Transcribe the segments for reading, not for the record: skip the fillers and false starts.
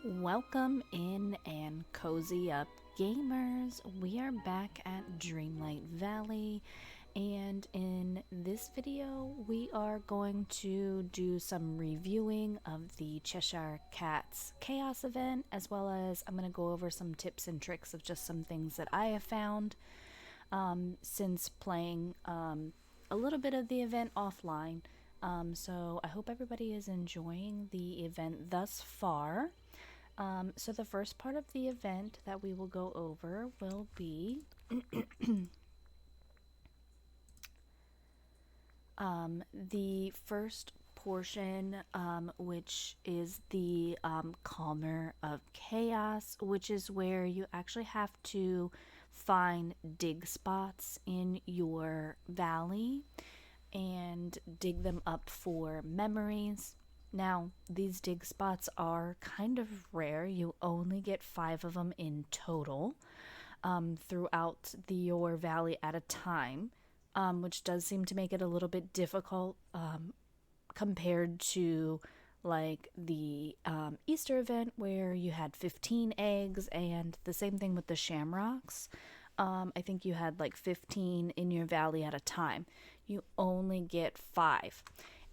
Welcome in and cozy up, gamers. We are back at Dreamlight Valley, and in this video we are going to do some reviewing of the Cheshire Cat's Chaos Event, as well as I'm going to go over some tips and tricks of just some things that I have found since playing a little bit of the event offline. So I hope everybody is enjoying the event thus far. So the first part of the event that we will go over will be the first portion, which is the Calmer of Chaos, which is where you actually have to find dig spots in your valley and dig them up for memories. Now, these dig spots are kind of rare. You only get 5 of them in total throughout your valley at a time, which does seem to make it a little bit difficult compared to like the Easter event where you had 15 eggs, and the same thing with the shamrocks. I think you had like 15 in your valley at a time. You only get 5.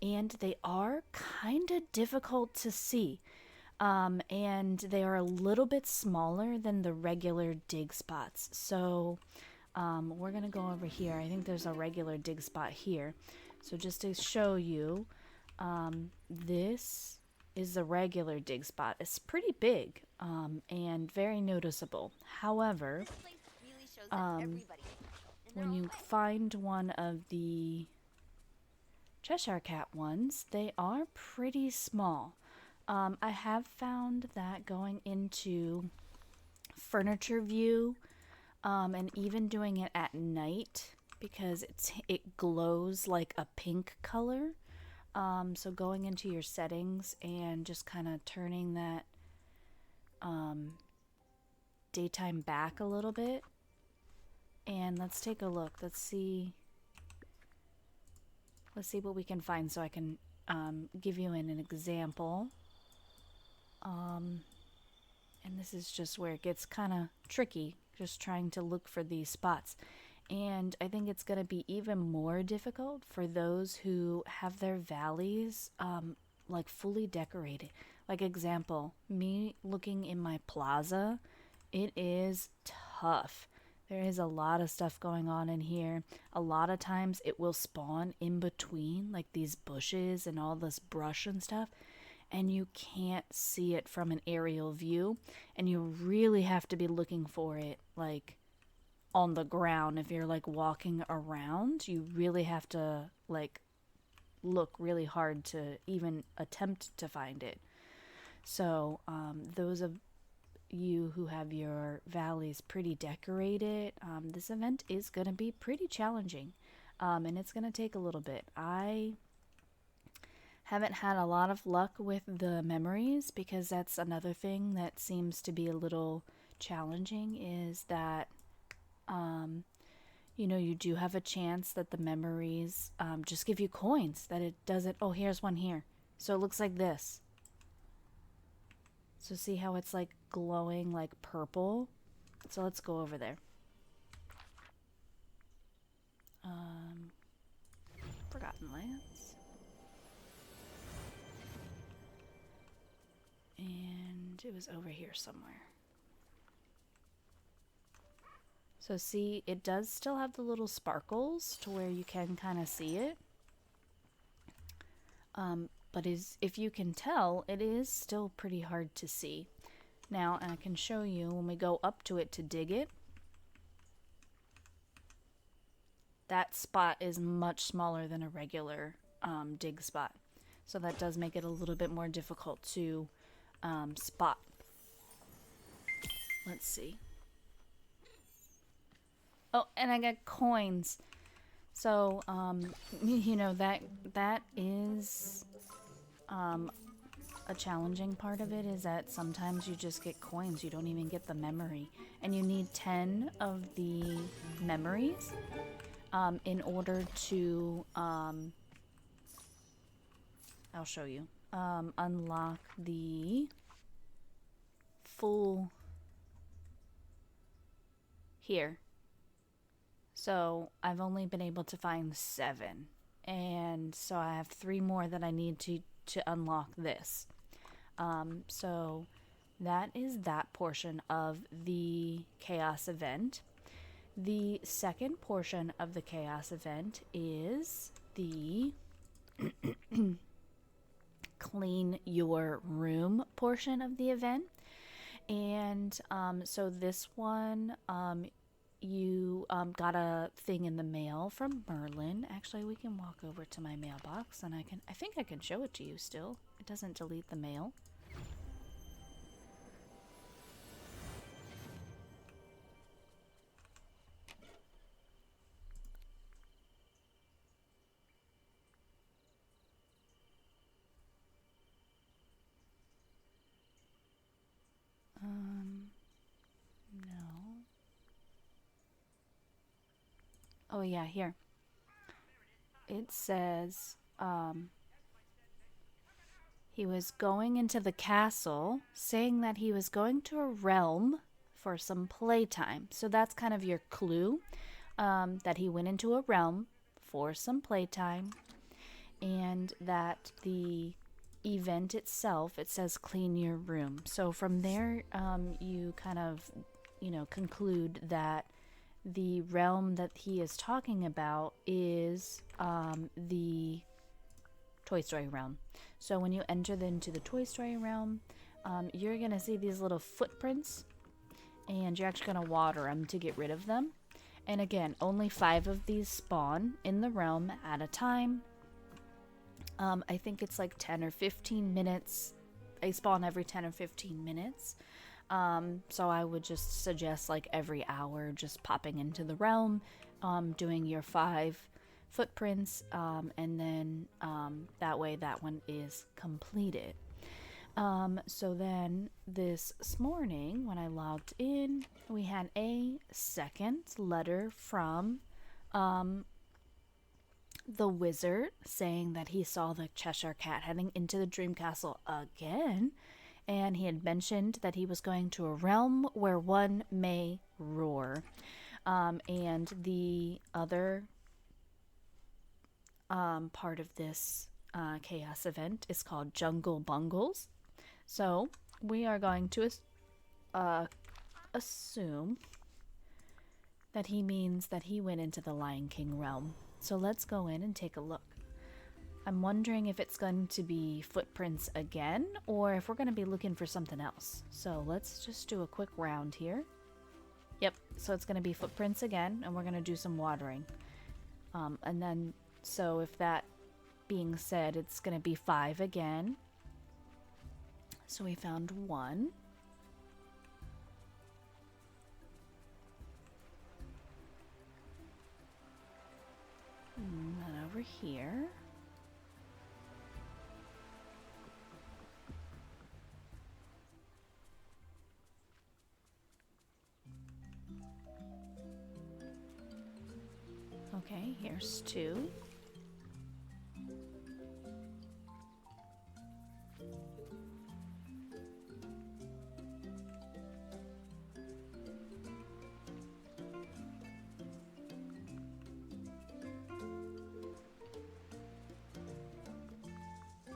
And they are kind of difficult to see. And they are a little bit smaller than the regular dig spots. So we're going to go over here. I think there's a regular dig spot here. So just to show you, this is the regular dig spot. It's pretty big and very noticeable. However, when you find one of the Cheshire Cat ones, they are pretty small. I have found that going into furniture view and even doing it at night, because it glows like a pink color. So going into your settings and just kind of turning that daytime back a little bit. And let's take a look. Let's see what we can find so I can give you an example. And this is just where it gets kind of tricky, just trying to look for these spots. And I think it's going to be even more difficult for those who have their valleys like fully decorated. Like example, me looking in my plaza, it is tough. There is a lot of stuff going on in here. A lot of times it will spawn in between like these bushes and all this brush and stuff, and you can't see it from an aerial view, and you really have to be looking for it like on the ground. If you're like walking around, you really have to like look really hard to even attempt to find it. So those of you who have your valleys pretty decorated, this event is going to be pretty challenging, and it's going to take a little bit. I haven't had a lot of luck with the memories, because that's another thing that seems to be a little challenging, is that you know, you do have a chance that the memories just give you coins, that it doesn't. Oh, here's one here. So it looks like this. So see how it's like glowing like purple? So let's go over there. Forgotten Lands. And it was over here somewhere. So see, it does still have the little sparkles to where you can kind of see it. But if you can tell, it is still pretty hard to see. Now, I can show you when we go up to it to dig it. That spot is much smaller than a regular dig spot. So that does make it a little bit more difficult to spot. Let's see. Oh, and I got coins. So, you know, that is a challenging part of it, is that sometimes you just get coins. You don't even get the memory. And you need 10 of the memories in order to, I'll show you, unlock the full here. So I've only been able to find 7. And so I have 3 more that I need to unlock this. So that is that portion of the Chaos Event. The second portion of the Chaos Event is the clean your room portion of the event. And so this one, you got a thing in the mail from Merlin. Actually, we can walk over to my mailbox and I think I can show it to you still. It doesn't delete the mail. No. Oh yeah, here. It says, he was going into the castle, saying that he was going to a realm for some playtime. So that's kind of your clue, that he went into a realm for some playtime, and that the event itself, it says clean your room. So from there, you kind of, conclude that the realm that he is talking about is the Toy Story realm. So when you enter into the Toy Story realm, you're going to see these little footprints, and you're actually going to water them to get rid of them. And again, only 5 of these spawn in the realm at a time. I think it's like 10 or 15 minutes. They spawn every 10 or 15 minutes. So I would just suggest like every hour just popping into the realm, doing your 5 footprints, and then that way that one is completed. So then this morning when I logged in, we had a second letter from the wizard saying that he saw the Cheshire Cat heading into the Dream Castle again, and he had mentioned that he was going to a realm where one may roar. And the other part of this chaos event is called Jungle Bungles. So we are going to assume that he means that he went into the Lion King realm. So let's go in and take a look. I'm wondering if it's going to be footprints again, or if we're going to be looking for something else. So let's just do a quick round here. Yep, so it's going to be footprints again, and we're going to do some watering. And then, so if that being said, it's going to be 5 again. So we found 1. And then over here. Okay, here's 2.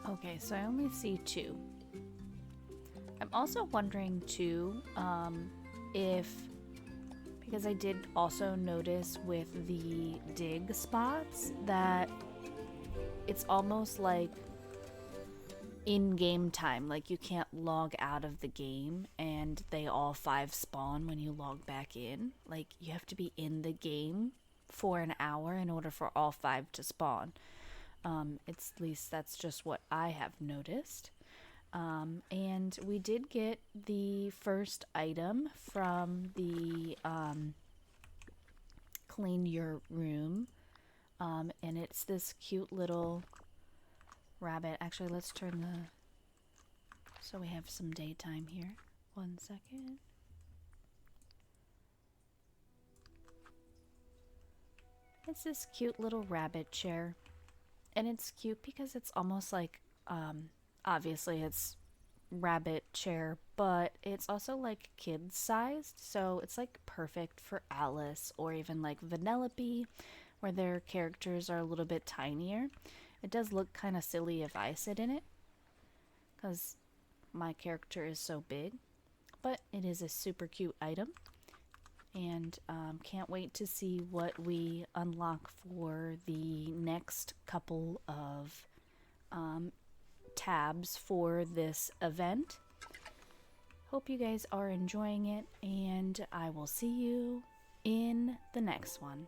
Okay, so I only see 2. I'm also wondering too, if, because I did also notice with the dig spots that it's almost like in-game time, like you can't log out of the game and they all 5 spawn when you log back in. Like you have to be in the game for an hour in order for all 5 to spawn. It's, at least that's just what I have noticed. And we did get the first item from the clean your room, and it's this cute little rabbit. Actually, let's turn the, so we have some daytime here. 1 second. It's this cute little rabbit chair. And it's cute because it's almost like, obviously it's rabbit chair, but it's also like kids sized, so it's like perfect for Alice or even like Vanellope, where their characters are a little bit tinier. It does look kind of silly if I sit in it, because my character is so big, but it is a super cute item. And can't wait to see what we unlock for the next couple of tabs for this event. Hope you guys are enjoying it, and I will see you in the next one.